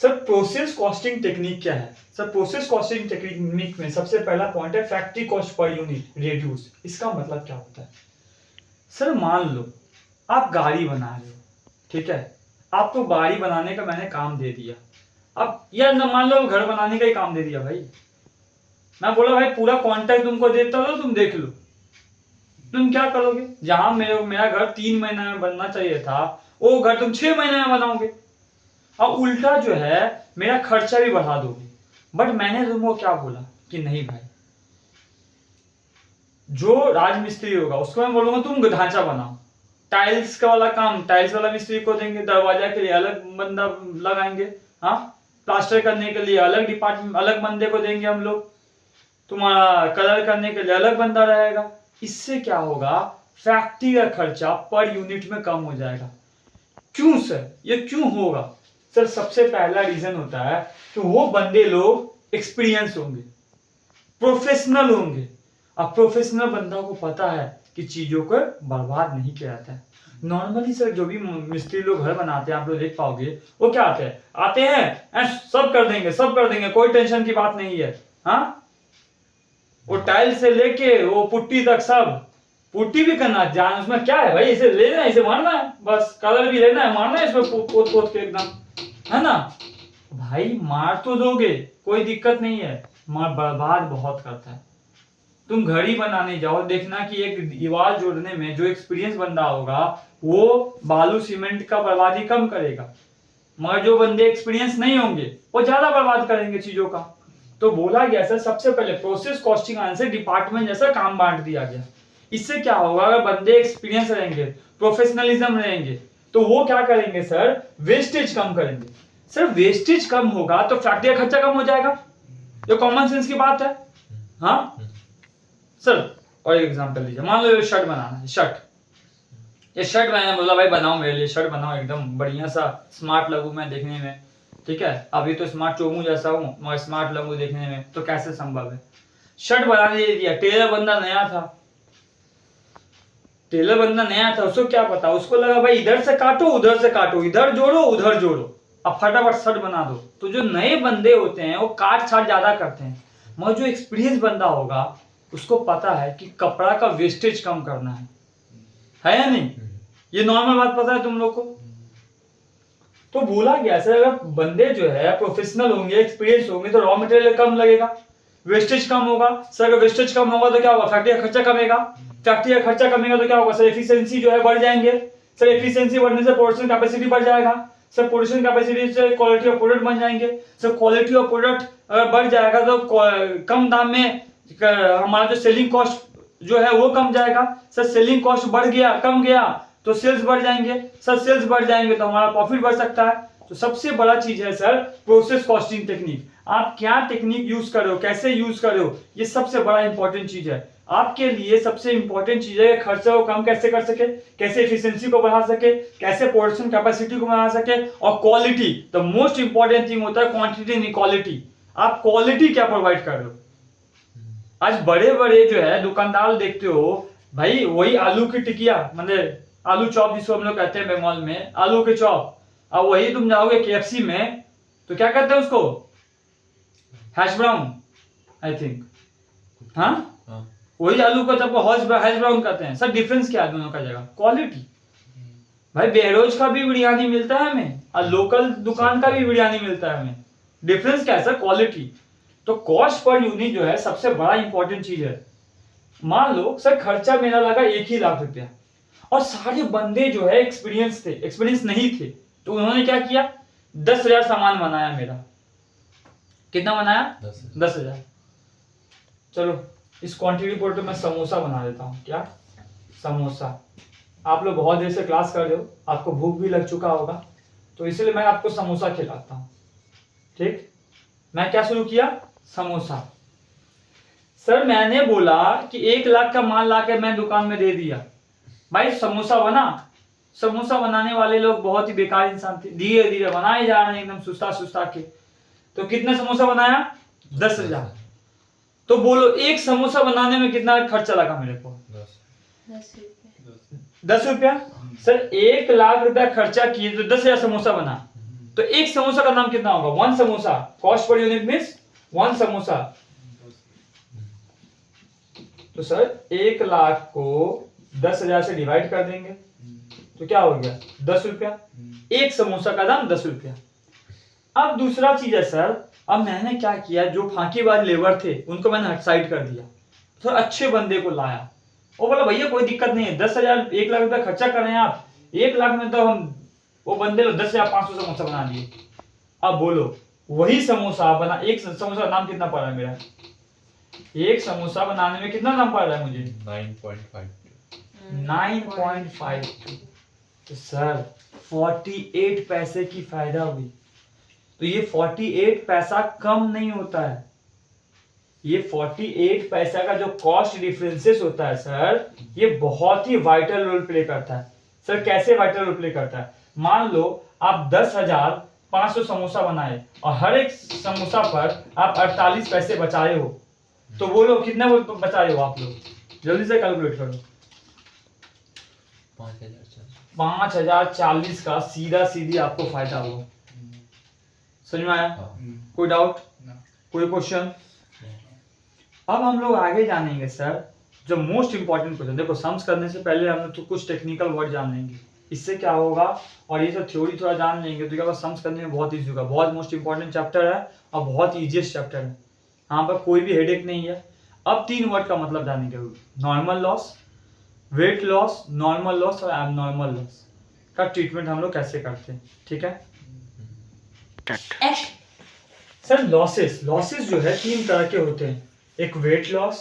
Sir process costing technique क्या है? Sir process costing technique में सबसे पहला पॉइंट है factory cost per unit reduce. इसका मतलब क्या होता है? सर मान लो आप गाड़ी बना रहे हो, ठीक है, आपको गाड़ी बनाने का मैंने काम दे दिया। अब यार न मान लो घर बनाने का ही काम दे दिया भाई, मैं बोला भाई पूरा कॉन्ट्रैक्ट तुमको देता हो, तुम देख लो। तुम क्या करोगे? जहां मेरा घर 3 महीने में बनना चाहिए था, वो घर तुम 6 महीने में बनाओगे। अब उल्टा जो है मेरा खर्चा भी बढ़ा दोगे। बट मैंने तुमको क्या बोला कि नहीं भाई, जो राजमिस्त्री होगा उसको मैं बोलूंगा तुम ढांचा बनाओ, टाइल्स का वाला काम टाइल्स वाला मिस्त्री को देंगे, दरवाजा के लिए अलग बंदा लगाएंगे, हाँ, प्लास्टर करने के लिए अलग डिपार्टमेंट अलग बंदे को देंगे हम लोग, तुम्हारा कलर करने के लिए अलग बंदा रहेगा। इससे क्या होगा? फैक्ट्री का खर्चा पर यूनिट में कम हो जाएगा। क्यों सर? ये क्यों होगा? सर सबसे पहला रीजन होता है कि वो बंदे लोग एक्सपीरियंस होंगे, प्रोफेशनल होंगे। अब प्रोफेशनल बंदा को पता है कि चीजों को बर्बाद नहीं किया जाता है। नॉर्मली सर जो भी मिस्त्री लोग घर बनाते हैं आप लोग देख पाओगे, वो क्या आते हैं सब कर देंगे, कोई टेंशन की बात नहीं है, हाँ, वो टाइल से लेके वो पुट्टी तक सब, पुट्टी भी करना जान, उसमें क्या है भाई, इसे लेना है, इसे मारना है, बस कलर भी लेना है, मारना है इसमें पोत पोत के एकदम, है ना भाई। मार तो दोगे, कोई दिक्कत नहीं है, मार बर्बाद बहुत करता है। तुम घड़ी बनाने जाओ, देखना कि एक दीवार जोड़ने में जो एक्सपीरियंस बंदा होगा वो बालू सीमेंट का बर्बादी कम करेगा, मगर जो बंदे एक्सपीरियंस नहीं होंगे वो ज्यादा बर्बाद करेंगे चीजों का। तो बोला गया सर सबसे पहले प्रोसेस कॉस्टिंग आने से डिपार्टमेंट जैसा काम बांट दिया गया। इससे क्या होगा? अगर बंदे एक्सपीरियंस रहेंगे, प्रोफेशनलिज्म रहेंगे, तो वो क्या करेंगे सर? वेस्टेज कम करेंगे। सर वेस्टेज कम होगा तो फैक्ट्री का खर्चा कम हो जाएगा, जो कॉमन सेंस की बात है, हाँ सर। और एक एग्जांपल लीजिए, मान लो ये शर्ट बनाना है, ये शर्ट मैंने बोला भाई बनाओ मेरे लिए, शर्ट बनाओ एकदम बढ़िया सा, स्मार्ट लगूं मैं देखने में, ठीक है, अभी तो स्मार्ट चोमू जैसा हूं मगर स्मार्ट लगूं देखने में, तो कैसे संभव है? शर्ट बनाने दे दिया, टेलर बंदा नया था, उसको क्या पता, उसको लगा भाई इधर से काटो उधर से काटो, इधर जोड़ो उधर जोड़ो, अब फटाफट शर्ट बना दो। तो जो नए बंदे होते हैं वो काट छाट ज्यादा करते हैं, मगर जो एक्सपीरियंस बंदा होगा उसको पता है कि कपड़ा का वेस्टेज कम करना है या नहीं? ये नॉर्मल बात पता है तुम लोग को? तो बोला गया सर अगर बंदे जो है प्रोफेशनल होंगे, एक्सपीरियंस होंगे, तो रॉ मटेरियल कम लगेगा, वेस्टेज कम होगा। सर अगर वेस्टेज कम होगा तो क्या होगा? फैक्ट्री का खर्चा कमेगा, फैक्ट्री का खर्चा कमेगा तो क्या होगा सर? एफिशिएंसी जो है बढ़ जाएंगे। सर एफिशिएंसी बढ़ने से प्रोडक्शन कैपेसिटी बढ़ जाएगा, सर प्रोडक्शन कैपेसिटी से क्वालिटी ऑफ प्रोडक्ट बन जाएंगे। सर क्वालिटी ऑफ प्रोडक्ट अगर बढ़ जाएगा तो कम दाम में हमारा जो सेलिंग कॉस्ट जो है वो कम जाएगा। सर सेलिंग कॉस्ट बढ़ गया, कम गया तो सेल्स बढ़ जाएंगे, सर सेल्स बढ़ जाएंगे तो हमारा प्रॉफिट बढ़ सकता है। तो सबसे बड़ा चीज है सर प्रोसेस कॉस्टिंग टेक्निक। आप क्या टेक्निक यूज कर रहे हो, कैसे यूज कर रहे हो, ये सबसे बड़ा इंपॉर्टेंट चीज है आपके लिए। सबसे इंपॉर्टेंट चीज है खर्चे को कम कैसे कर सके, कैसे एफिशिएंसी को बढ़ा सके, कैसे प्रोडक्शन कैपेसिटी को बढ़ा सके, और quality, the most important thing होता है क्वांटिटी नहीं क्वालिटी। आप क्वालिटी क्या प्रोवाइड कर रहे हो? आज बड़े बड़े जो है दुकानदार देखते हो भाई, वही आलू की टिकिया, मतलब आलू चॉप जिसको हम लोग कहते हैं बंगाल में, आलू के चॉप, अब वही तुम जाओगे केएफसी में तो क्या कहते हैं उसको? हैश ब्राउन, आई थिंक, हाँ वही आलू का चॉप हैश ब्राउन कहते हैं। सर डिफरेंस क्या है दोनों का जगह? क्वालिटी। भाई बेहरोज का भी बिरयानी मिलता है हमें और लोकल दुकान का भी बिरयानी मिलता है हमें, डिफरेंस क्या है सर? क्वालिटी। तो कॉस्ट पर यूनिट जो है सबसे बड़ा इंपॉर्टेंट चीज है। मान लो सर खर्चा मेरा लगा 1 लाख रुपया और सारे बंदे जो है एक्सपीरियंस नहीं थे, तो उन्होंने क्या किया? 10,000 सामान बनाया मेरा। कितना बनाया? 10,000। चलो इस क्वांटिटी पर तो मैं समोसा बना देता हूँ। क्या? समोसा। आप लोग बहुत देर से क्लास कर रहे हो, आपको भूख भी लग चुका होगा, तो इसलिए मैं आपको समोसा खिलाता हूँ। ठीक, मैं क्या शुरू किया? समोसा। सर मैंने बोला कि 1 लाख का माल लाके मैं दुकान में दे दिया, भाई समोसा बना। समोसा बनाने वाले लोग बहुत ही बेकार इंसान थे, धीरे धीरे बनाए जा रहे हैं एकदम सुस्ता के। तो कितना समोसा बनाया? 10,000। तो बोलो एक समोसा बनाने में कितना खर्चा लगा मेरे को? 10 रुपया। सर 1 लाख रुपया खर्चा किए तो 10,000 समोसा बना। तो एक समोसा का दाम कितना होगा? 1 samosa, cost per unit means 1 samosa. तो सर 1 लाख को 10,000 से डिवाइड कर देंगे तो क्या हो गया? 10 रुपया। एक समोसा का दाम 10 रुपया। अब दूसरा चीज है सर, अब मैंने क्या किया, जो फांकीबाज लेबर थे उनको मैंने हट साइड कर दिया, तो अच्छे बंदे को लाया। वो बोला भैया कोई दिक्कत नहीं है, 10,000 1 लाख रुपया खर्चा कर रहे हैं आप, 1 लाख में तो हम वो बंदे लोग 10,500 समोसा बना दिए। अब बोलो वही समोसा बना, एक समोसा का दाम कितना पड़ रहा है मेरा? एक समोसा बनाने में कितना दाम पड़ रहा है मुझे? 9.52। तो सर 48 पैसे की फायदा हुई। तो ये 48 पैसा कम नहीं होता है, ये 48 पैसा का जो कॉस्ट डिफरेंसेस होता है सर, ये बहुत ही वाइटल रोल प्ले करता है। सर कैसे वाइटल रोल प्ले करता है? मान लो आप 10,500 समोसा बनाए और हर एक समोसा पर आप 48 पैसे बचाए हो, तो बोलो कितने बचाए हो आप लोग? जल्दी से कैलकुलेट करो। 5,040 का सीधा सीधी आपको फायदा होगा। समझ में आया? कोई डाउट? कोई क्वेश्चन? अब हम लोग आगे जानेंगे सर जो मोस्ट इंपॉर्टेंट क्वेश्चन। देखो सम्स करने से पहले हम लोग तो कुछ टेक्निकल वर्ड जान लेंगे, इससे क्या होगा, और ये सब थ्योरी थोड़ा जान लेंगे तो क्या होगा, सम्स करने में बहुत ईजी होगा। बहुत मोस्ट इंपॉर्टेंट चैप्टर है और बहुत ईजीएस्ट चैप्टर है, यहाँ पर कोई भी हेडेक नहीं है। अब 3 वर्ड का मतलब जानेंगे, normal loss, weight loss, normal loss और एबनॉर्मल लॉस का ट्रीटमेंट हम लोग कैसे करते हैं। ठीक है सर? लॉसेस जो है 3 तरह के होते हैं, एक वेट लॉस,